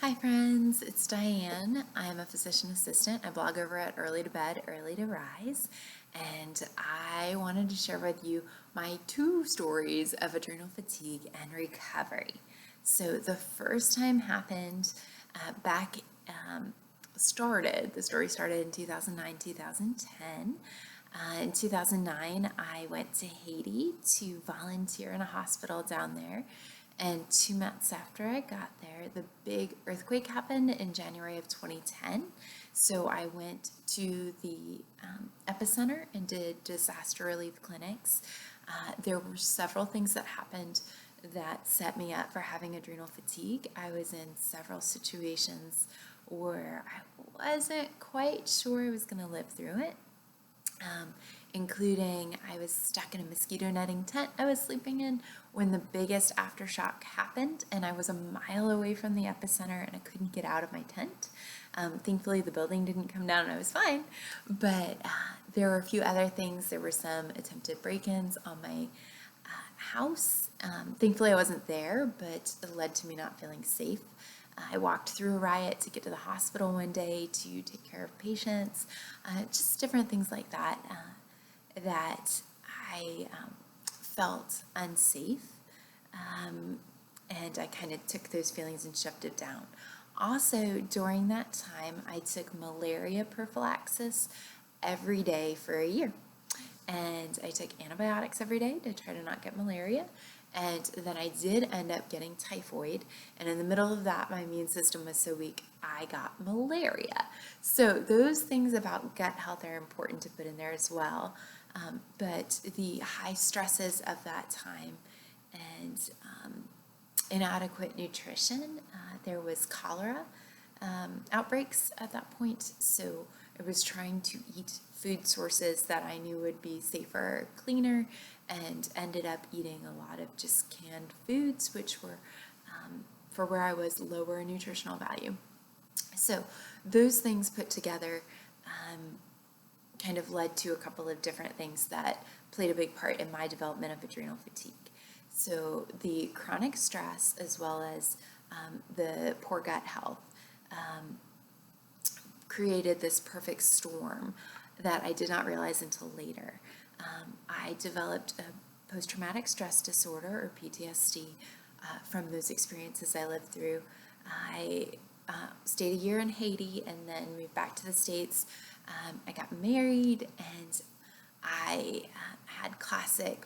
Hi friends, it's Diane. I'm a physician assistant. I blog over at Early to Bed, Early to Rise, and I wanted to share with you my two stories of adrenal fatigue and recovery. So the first time happened the story started in 2009, 2010. In 2009, I went to Haiti to volunteer in a hospital down there. And 2 months after I got there, the big earthquake happened in January of 2010. So I went to the epicenter and did disaster relief clinics. There were several things that happened that set me up for having adrenal fatigue. I was in several situations where I wasn't quite sure I was going to live through it. Including I was stuck in a mosquito netting tent I was sleeping in when the biggest aftershock happened, and I was a mile away from the epicenter and I couldn't get out of my tent. Thankfully, the building didn't come down and I was fine, but there were a few other things. There were some attempted break-ins on my house. Thankfully, I wasn't there, but it led to me not feeling safe. I walked through a riot to get to the hospital one day to take care of patients, just different things like that, that I felt unsafe, and I kind of took those feelings and shoved it down. Also, during that time, I took malaria prophylaxis every day for a year. And I took antibiotics every day to try to not get malaria. And then I did end up getting typhoid. And in the middle of that, my immune system was so weak, I got malaria. So those things about gut health are important to put in there as well. But the high stresses of that time and inadequate nutrition, there was cholera outbreaks at that point. So I was trying to eat food sources that I knew would be safer, cleaner, and ended up eating a lot of just canned foods, which were, for where I was, lower in nutritional value. So those things put together kind of led to a couple of different things that played a big part in my development of adrenal fatigue. So the chronic stress, as well as the poor gut health, created this perfect storm that I did not realize until later. I developed a post-traumatic stress disorder, or PTSD, from those experiences I lived through. I stayed a year in Haiti and then moved back to the States. I got married, and I had classic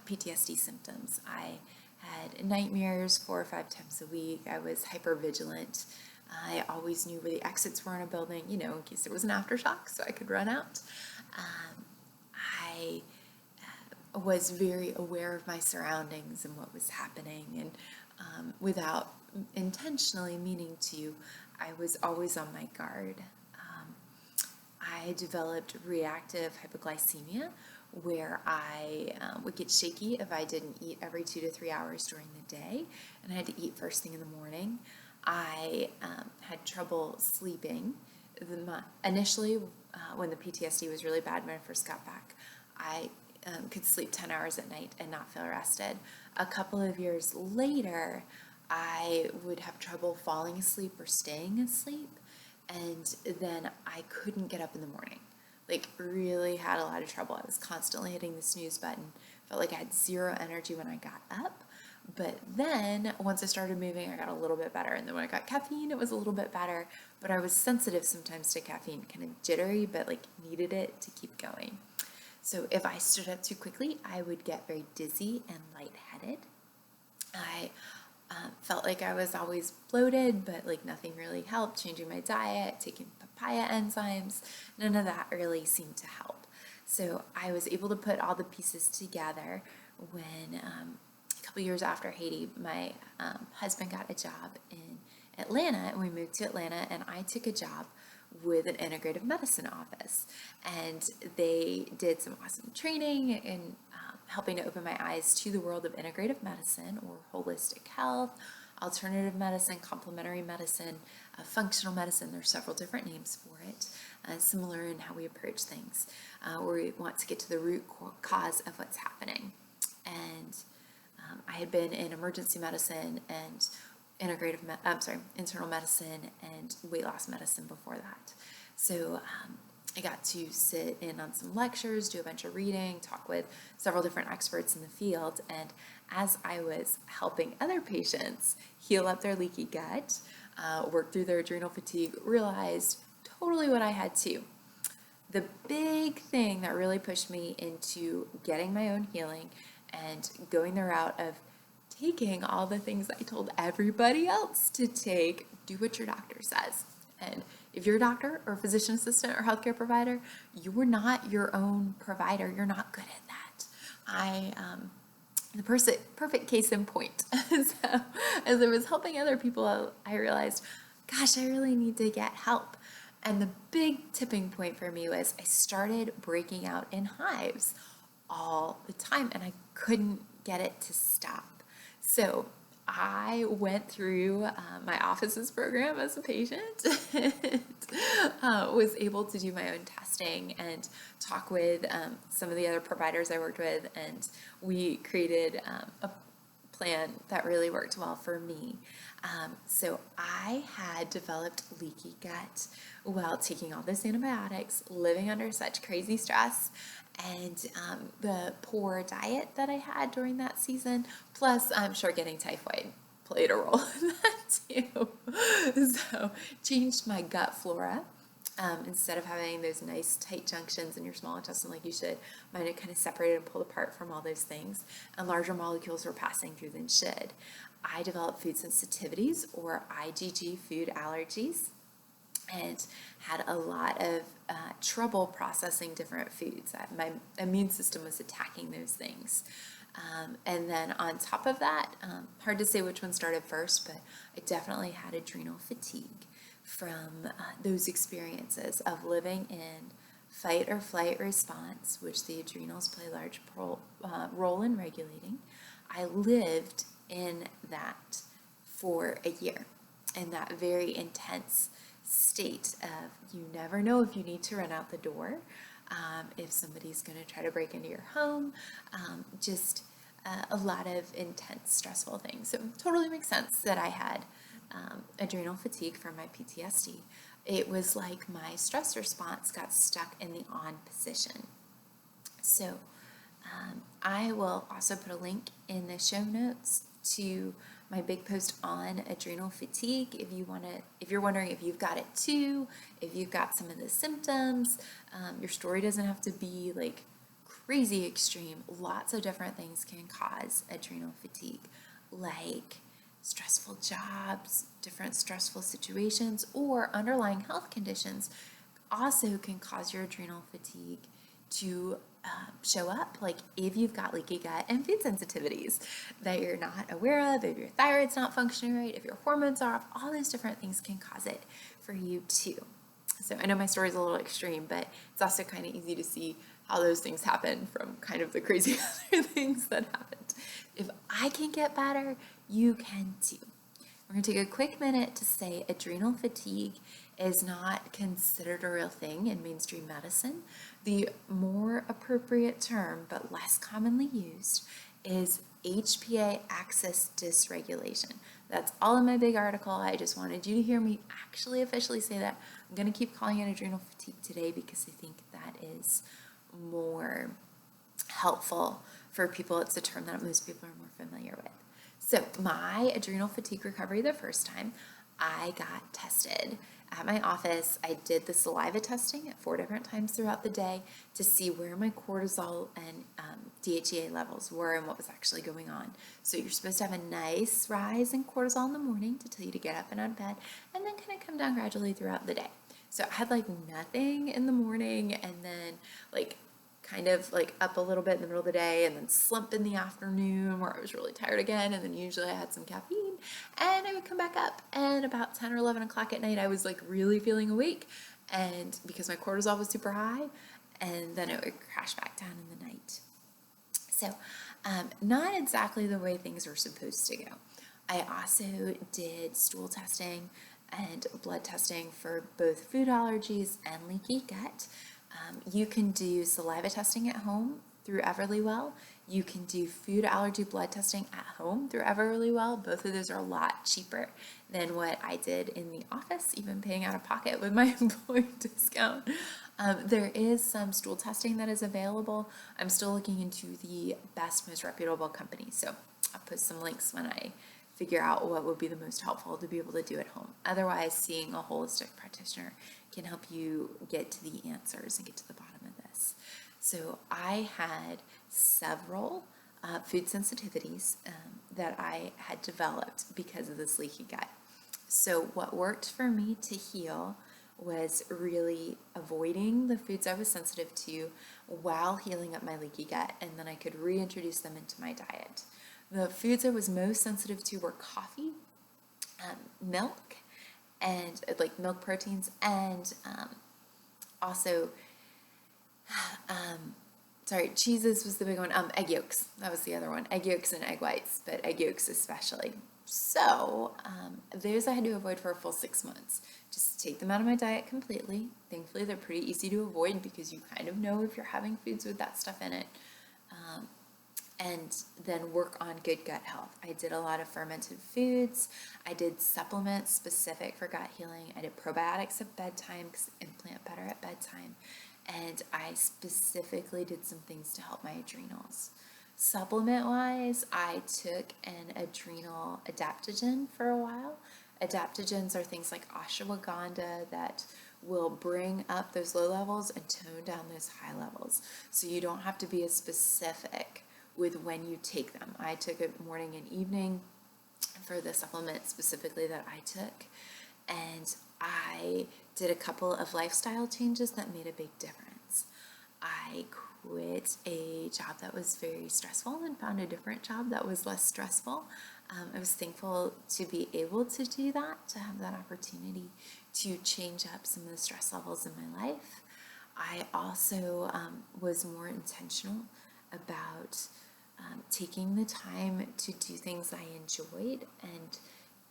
PTSD symptoms. I had nightmares 4 or 5 times a week. I was hypervigilant. I always knew where the exits were in a building, in case there was an aftershock, so I could run out. I was very aware of my surroundings and what was happening, and without intentionally meaning to, I was always on my guard. I developed reactive hypoglycemia, where I would get shaky if I didn't eat every 2 to 3 hours during the day, and I had to eat first thing in the morning. I had trouble sleeping. Initially, when the PTSD was really bad when I first got back, I could sleep 10 hours at night and not feel rested. A couple of years later, I would have trouble falling asleep or staying asleep, and then I couldn't get up in the morning. Really had a lot of trouble. I was constantly hitting the snooze button. Felt like I had zero energy when I got up. But then once I started moving, I got a little bit better. And then when I got caffeine, it was a little bit better. But I was sensitive sometimes to caffeine, kind of jittery, but needed it to keep going. So if I stood up too quickly, I would get very dizzy and lightheaded. I felt like I was always bloated, but nothing really helped. Changing my diet, taking papaya enzymes, none of that really seemed to help. So I was able to put all the pieces together when a couple years after Haiti, my husband got a job in Atlanta, and we moved to Atlanta, and I took a job with an integrative medicine office, and they did some awesome training in helping to open my eyes to the world of integrative medicine, or holistic health, alternative medicine, complementary medicine, functional medicine. There's several different names for it, similar in how we approach things, where we want to get to the root cause of what's happening. And I had been in emergency medicine and internal medicine and weight loss medicine before that. So I got to sit in on some lectures, do a bunch of reading, talk with several different experts in the field. And as I was helping other patients heal up their leaky gut, work through their adrenal fatigue, realized totally what I had too. The big thing that really pushed me into getting my own healing and going the route of taking all the things I told everybody else to take, do what your doctor says. And if you're a doctor or a physician assistant or healthcare provider, you are not your own provider. You're not good at that. The perfect case in point. So as I was helping other people, I realized, gosh, I really need to get help. And the big tipping point for me was I started breaking out in hives all the time, and I couldn't get it to stop. So I went through my office's program as a patient and was able to do my own testing and talk with some of the other providers I worked with, and we created a plan that really worked well for me. So I had developed leaky gut while taking all this antibiotics, living under such crazy stress, and the poor diet that I had during that season, plus I'm sure getting typhoid played a role in that too. So changed my gut flora. Instead of having those nice tight junctions in your small intestine like you should, mine had kind of separated and pulled apart from all those things, and larger molecules were passing through than should. I developed food sensitivities, or IgG food allergies, and had a lot of trouble processing different foods. My immune system was attacking those things. And then on top of that, hard to say which one started first, but I definitely had adrenal fatigue from those experiences of living in fight or flight response, which the adrenals play a large role in regulating. I lived in that for a year, in that very intense state of you never know if you need to run out the door, if somebody's going to try to break into your home, just a lot of intense, stressful things. So it totally makes sense that I had adrenal fatigue from my PTSD. It was like my stress response got stuck in the on position. So I will also put a link in the show notes to my big post on adrenal fatigue. If you're wondering if you've got it too, if you've got some of the symptoms, your story doesn't have to be like crazy extreme. Lots of different things can cause adrenal fatigue, like stressful jobs, different stressful situations, or underlying health conditions also can cause your adrenal fatigue to show up. Like if you've got leaky gut and food sensitivities that you're not aware of, if your thyroid's not functioning right, if your hormones are off, all those different things can cause it for you too. So I know my story's a little extreme, but it's also kind of easy to see how those things happen from kind of the crazy other things that happened. If I can get better, you can too. We're going to take a quick minute to say adrenal fatigue is not considered a real thing in mainstream medicine. The more appropriate term, but less commonly used, is HPA axis dysregulation. That's all in my big article. I just wanted you to hear me actually officially say that. I'm going to keep calling it adrenal fatigue today because I think that is more helpful for people. It's a term that most people are more familiar with. So my adrenal fatigue recovery the first time, I got tested at my office. I did the saliva testing at 4 different times throughout the day to see where my cortisol and DHEA levels were and what was actually going on. So you're supposed to have a nice rise in cortisol in the morning to tell you to get up and out of bed, and then kind of come down gradually throughout the day. So I had like nothing in the morning, and then like kind of like up a little bit in the middle of the day, and then slump in the afternoon where I was really tired again, and then usually I had some caffeine, and I would come back up, and about 10 or 11 o'clock at night I was like really feeling awake, and because my cortisol was super high, and then it would crash back down in the night. So not exactly the way things were supposed to go. I also did stool testing and blood testing for both food allergies and leaky gut. You can do saliva testing at home through Everlywell. You can do food allergy blood testing at home through Everlywell. Both of those are a lot cheaper than what I did in the office, even paying out of pocket with my employee discount. There is some stool testing that is available. I'm still looking into the best, most reputable companies. So I'll put some links when I figure out what would be the most helpful to be able to do at home. Otherwise, seeing a holistic practitioner can help you get to the answers and get to the bottom of this. So I had several food sensitivities that I had developed because of this leaky gut. So what worked for me to heal was really avoiding the foods I was sensitive to while healing up my leaky gut, and then I could reintroduce them into my diet. The foods I was most sensitive to were coffee, milk, and like milk proteins, and also, cheeses was the big one. Egg yolks, that was the other one. Egg yolks and egg whites, but egg yolks especially. So those I had to avoid for a full 6 months. Just take them out of my diet completely. Thankfully, they're pretty easy to avoid because you kind of know if you're having foods with that stuff in it. And then work on good gut health. I did a lot of fermented foods. I did supplements specific for gut healing. I did probiotics at bedtime because I implant better at bedtime. And I specifically did some things to help my adrenals. Supplement-wise, I took an adrenal adaptogen for a while. Adaptogens are things like ashwagandha that will bring up those low levels and tone down those high levels. So you don't have to be as specific with when you take them. I took it morning and evening for the supplement specifically that I took. And I did a couple of lifestyle changes that made a big difference. I quit a job that was very stressful and found a different job that was less stressful. I was thankful to be able to do that, to have that opportunity to change up some of the stress levels in my life. I also was more intentional about taking the time to do things I enjoyed and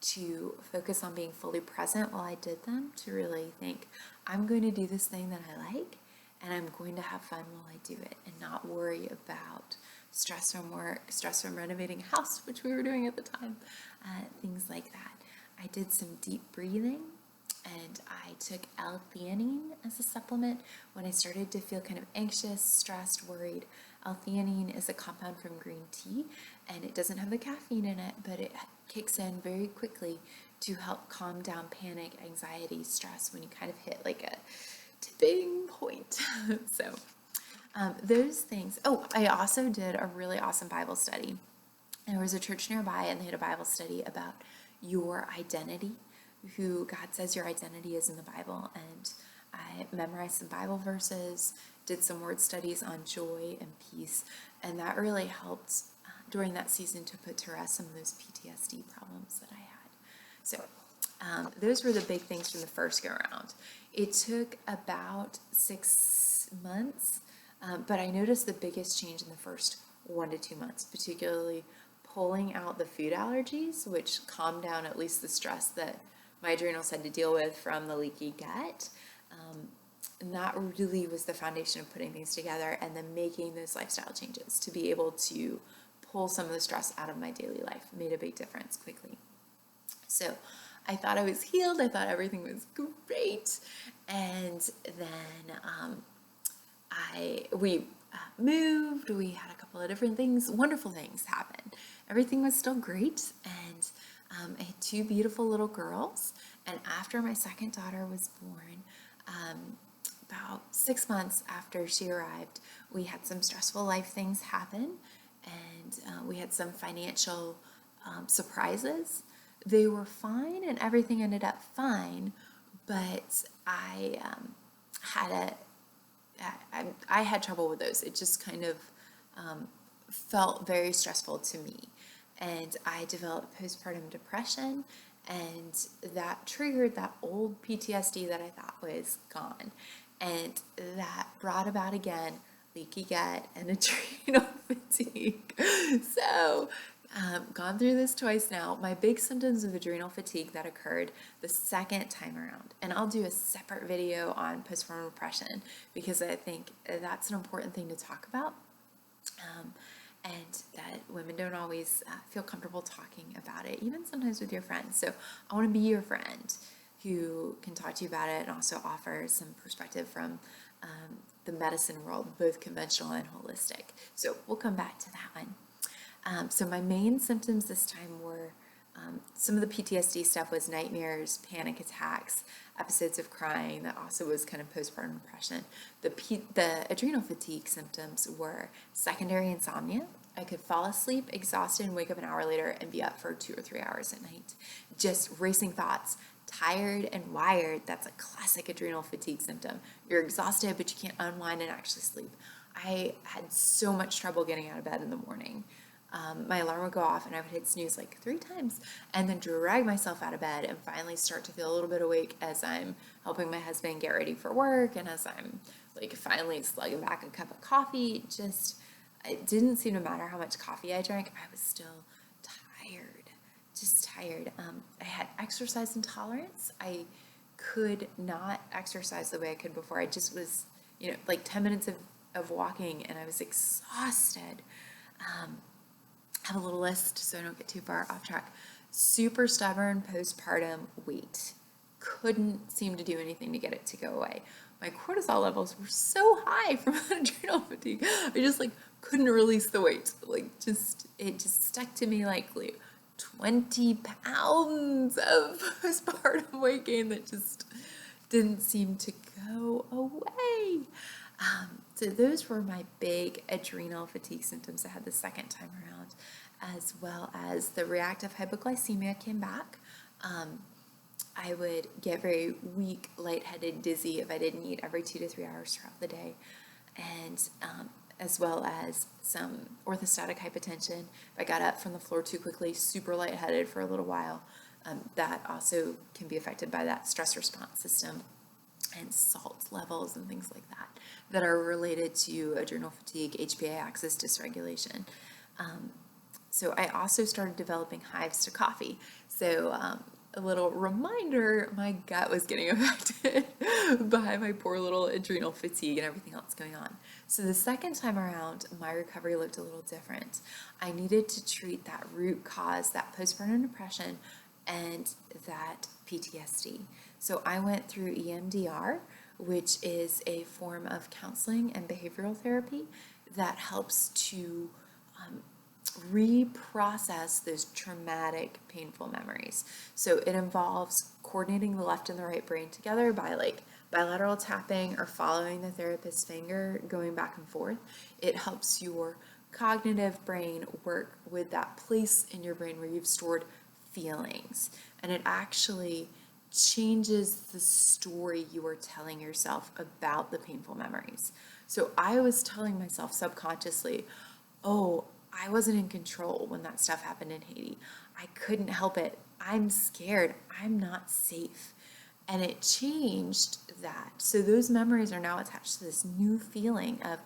to focus on being fully present while I did them, to really think, I'm going to do this thing that I like and I'm going to have fun while I do it and not worry about stress from work, stress from renovating a house, which we were doing at the time, things like that. I did some deep breathing, and I took L-theanine as a supplement when I started to feel kind of anxious, stressed, worried. L-theanine is a compound from green tea, and it doesn't have the caffeine in it, but it kicks in very quickly to help calm down panic, anxiety, stress when you kind of hit like a tipping point. So those things. Oh, I also did a really awesome Bible study. There was a church nearby, and they had a Bible study about your identity, who God says your identity is in the Bible. And I memorized some Bible verses, did some word studies on joy and peace, and that really helped during that season to put to rest some of those PTSD problems that I had. So those were the big things from the first go around. It took about 6 months, but I noticed the biggest change in the first 1 to 2 months, particularly pulling out the food allergies, which calmed down at least the stress that my adrenals had to deal with from the leaky gut. And that really was the foundation of putting things together and then making those lifestyle changes to be able to pull some of the stress out of my daily life. Made a big difference quickly. So I thought I was healed. I thought everything was great. And then we moved. We had a couple of different things, wonderful things happen. Everything was still great. And I had 2 beautiful little girls. And after my second daughter was born, about 6 months after she arrived, we had some stressful life things happen, and we had some financial surprises. They were fine, and everything ended up fine, but I had trouble with those. It just kind of felt very stressful to me, and I developed postpartum depression, and that triggered that old PTSD that I thought was gone. And that brought about again leaky gut and adrenal fatigue. So, gone through this twice now. My big symptoms of adrenal fatigue that occurred the second time around. And I'll do a separate video on postpartum depression because I think that's an important thing to talk about. and that women don't always feel comfortable talking about it, even sometimes with your friends. So I want to be your friend who can talk to you about it and also offer some perspective from the medicine world, both conventional and holistic. So we'll come back to that one. So my main symptoms this time were some of the PTSD stuff was nightmares, panic attacks, episodes of crying. That also was kind of postpartum depression. The adrenal fatigue symptoms were secondary insomnia. I could fall asleep exhausted and wake up an hour later and be up for 2 or 3 hours at night. Just racing thoughts, tired and wired. That's a classic adrenal fatigue symptom. You're exhausted, but you can't unwind and actually sleep. I had so much trouble getting out of bed in the morning. My alarm would go off and I would hit snooze like 3 times and then drag myself out of bed and finally start to feel a little bit awake as I'm helping my husband get ready for work and as I'm like finally slugging back a cup of coffee. It didn't seem to matter how much coffee I drank. I was still tired. I had exercise intolerance. I could not exercise the way I could before. I just was, like 10 minutes of walking and I was exhausted. Have a little list so I don't get too far off track. Super stubborn postpartum weight. Couldn't seem to do anything to get it to go away. My cortisol levels were so high from adrenal fatigue. I just couldn't release the weight. It just stuck to me like 20 pounds of postpartum weight gain that just didn't seem to go away. So those were my big adrenal fatigue symptoms I had the second time around, as well as the reactive hypoglycemia came back. I would get very weak, lightheaded, dizzy if I didn't eat every 2 to 3 hours throughout the day, and as well as some orthostatic hypotension. If I got up from the floor too quickly, super lightheaded for a little while, that also can be affected by that stress response system and salt levels and things like that are related to adrenal fatigue, HPA axis dysregulation. So I also started developing hives to coffee. So a little reminder, my gut was getting affected by my poor little adrenal fatigue and everything else going on. So the second time around, my recovery looked a little different. I needed to treat that root cause, that postpartum depression, and that PTSD. So I went through EMDR, which is a form of counseling and behavioral therapy that helps to reprocess those traumatic, painful memories. So it involves coordinating the left and the right brain together by bilateral tapping or following the therapist's finger, going back and forth. It helps your cognitive brain work with that place in your brain where you've stored feelings. And it actually changes the story you are telling yourself about the painful memories. So I was telling myself subconsciously, oh, I wasn't in control when that stuff happened in Haiti. I couldn't help it. I'm scared. I'm not safe. And it changed that. So those memories are now attached to this new feeling of,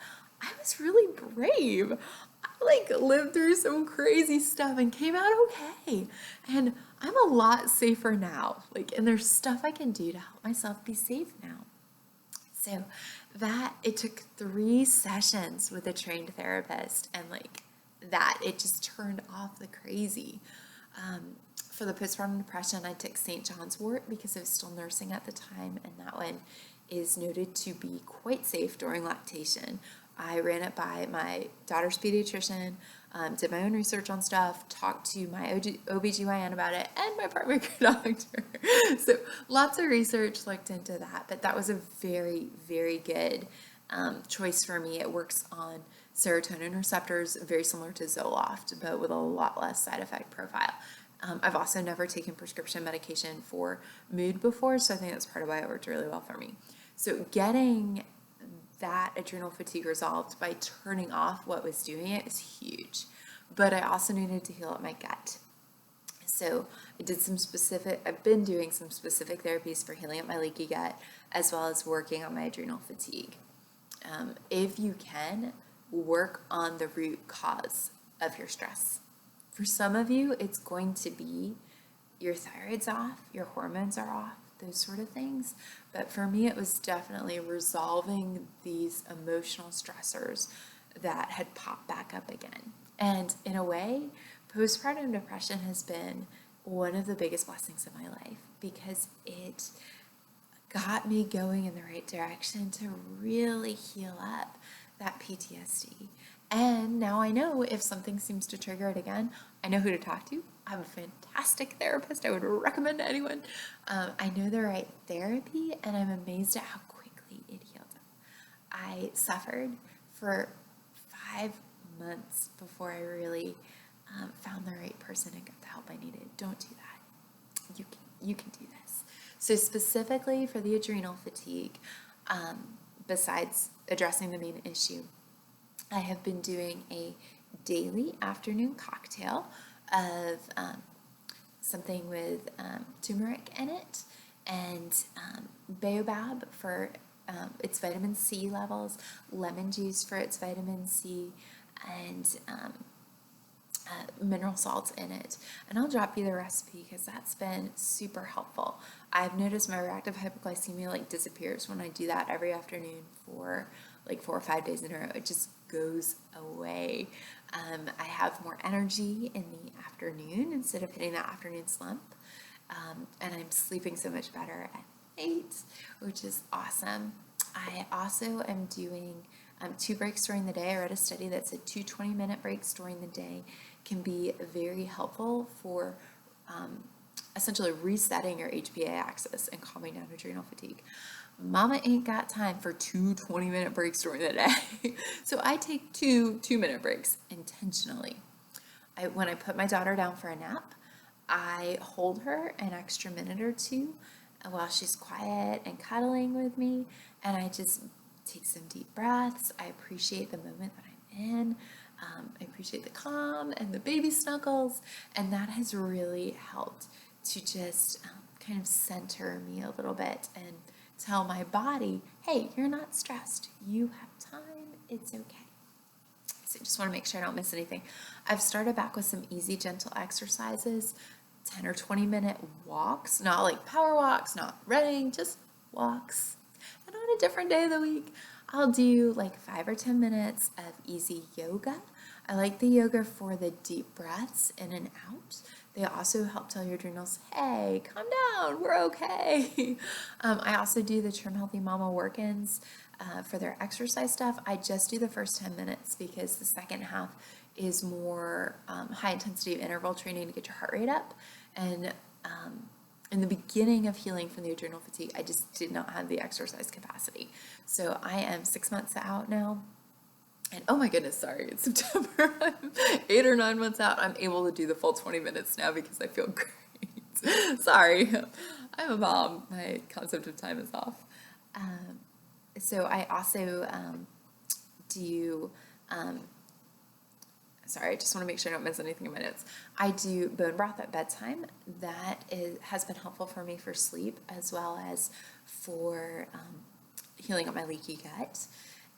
I was really brave. I lived through some crazy stuff and came out okay. And I'm a lot safer now. And there's stuff I can do to help myself be safe now. So it took 3 sessions with a trained therapist, and it just turned off the crazy. For the postpartum depression, I took St. John's wort because I was still nursing at the time, and that one is noted to be quite safe during lactation. I ran it by my daughter's pediatrician, did my own research on stuff, talked to my OBGYN about it, and my primary care doctor. So lots of research looked into that, but that was a very, very good choice for me. It works on serotonin receptors, very similar to Zoloft, but with a lot less side effect profile. I've also never taken prescription medication for mood before, so I think that's part of why it worked really well for me. So getting that adrenal fatigue resolved by turning off what was doing it is huge. But I also needed to heal up my gut. So I've been doing some specific therapies for healing up my leaky gut, as well as working on my adrenal fatigue. If you can, work on the root cause of your stress. For some of you, it's going to be your thyroid's off, your hormones are off, those sort of things. But for me, it was definitely resolving these emotional stressors that had popped back up again. And in a way, postpartum depression has been one of the biggest blessings of my life because it got me going in the right direction to really heal up that PTSD. And now I know if something seems to trigger it again, I know who to talk to. I have a fantastic therapist I would recommend to anyone. I know the right therapy, and I'm amazed at how quickly it healed up. I suffered for 5 months before I really found the right person and got the help I needed. Don't do that. You can do this. So specifically for the adrenal fatigue, besides addressing the main issue, I have been doing a daily afternoon cocktail of something with turmeric in it and baobab for its vitamin C levels, lemon juice for its vitamin C, and mineral salts in it. And I'll drop you the recipe because that's been super helpful. I've noticed my reactive hypoglycemia disappears when I do that every afternoon for 4 or 5 days in a row. It just goes away. I have more energy in the afternoon instead of hitting that afternoon slump. And I'm sleeping so much better at night, which is awesome. I also am doing 2 breaks during the day. I read a study that said 2 20-minute breaks during the day can be very helpful for essentially resetting your HPA axis and calming down adrenal fatigue. Mama ain't got time for 2 20-minute breaks during the day. So I take 2 2-minute breaks intentionally. When I put my daughter down for a nap, I hold her an extra minute or two while she's quiet and cuddling with me, and I just take some deep breaths. I appreciate the moment that I'm in. I appreciate the calm and the baby snuggles, and that has really helped to just kind of center me a little bit and tell my body, hey, you're not stressed. You have time. It's okay. So I just want to make sure I don't miss anything. I've started back with some easy, gentle exercises, 10 or 20-minute walks, not like power walks, not running, just walks. And on a different day of the week, I'll do 5 or 10 minutes of easy yoga. I like the yoga for the deep breaths in and out. They also help tell your adrenals, hey, calm down, we're okay. I also do the Trim Healthy Mama work-ins for their exercise stuff. I just do the first 10 minutes because the second half is more high intensity of interval training to get your heart rate up. And in the beginning of healing from the adrenal fatigue, I just did not have the exercise capacity. So I am 6 months out now. And oh my goodness, sorry, it's September. I'm 8 or 9 months out. I'm able to do the full 20 minutes now because I feel great. Sorry, I'm a mom. My concept of time is off. So I also do, sorry, I just want to make sure I don't miss anything in my notes. I do bone broth at bedtime. That has been helpful for me for sleep as well as for healing up my leaky gut.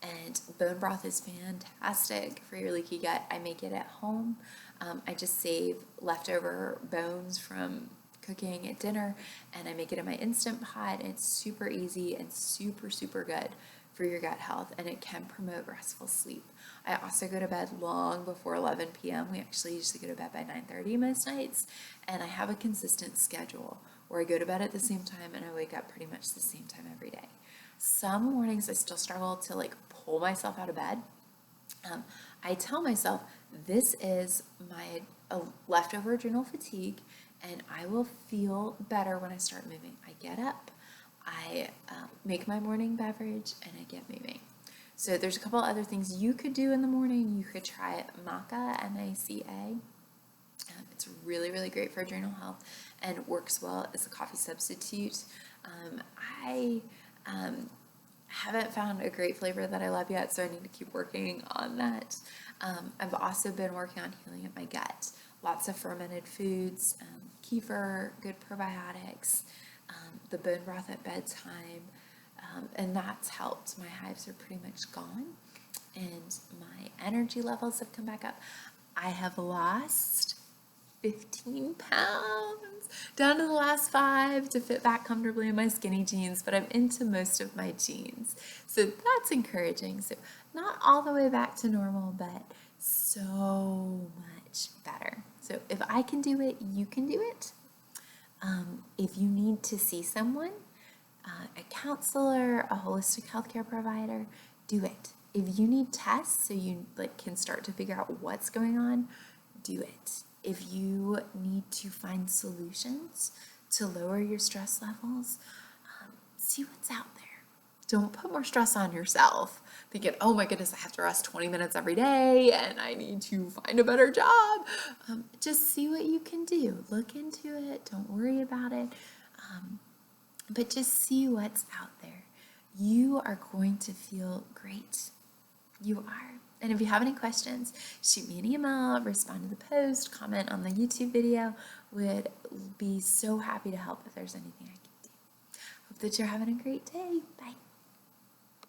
And bone broth is fantastic for your leaky gut. I make it at home. I just save leftover bones from cooking at dinner, and I make it in my Instant Pot. It's super easy and super, super good for your gut health, and it can promote restful sleep. I also go to bed long before 11 p.m. We actually usually go to bed by 9:30 most nights, and I have a consistent schedule where I go to bed at the same time and I wake up pretty much the same time every day. Some mornings I still struggle to pull myself out of bed. I tell myself this is my leftover adrenal fatigue, and I will feel better when I start moving. I get up, I make my morning beverage, and I get moving. So there's a couple other things you could do in the morning. You could try maca, M-A-C-A. It's really, really great for adrenal health and works well as a coffee substitute. I haven't found a great flavor that I love yet, so I need to keep working on that. I've also been working on healing up my gut. Lots of fermented foods, kefir, good probiotics, the bone broth at bedtime, and that's helped. My hives are pretty much gone, and my energy levels have come back up. I have lost 15 pounds, down to the last 5 to fit back comfortably in my skinny jeans, but I'm into most of my jeans. So that's encouraging. So not all the way back to normal, but so much better. So if I can do it, you can do it. If you need to see someone, a counselor, a holistic healthcare provider, do it. If you need tests so you can start to figure out what's going on, do it. If you need to find solutions to lower your stress levels, see what's out there. Don't put more stress on yourself, thinking, oh my goodness, I have to rest 20 minutes every day and I need to find a better job. Just see what you can do. Look into it. Don't worry about it. But just see what's out there. You are going to feel great. You are. And if you have any questions, shoot me an email, respond to the post, comment on the YouTube video. Would be so happy to help if there's anything I can do. Hope that you're having a great day. Bye.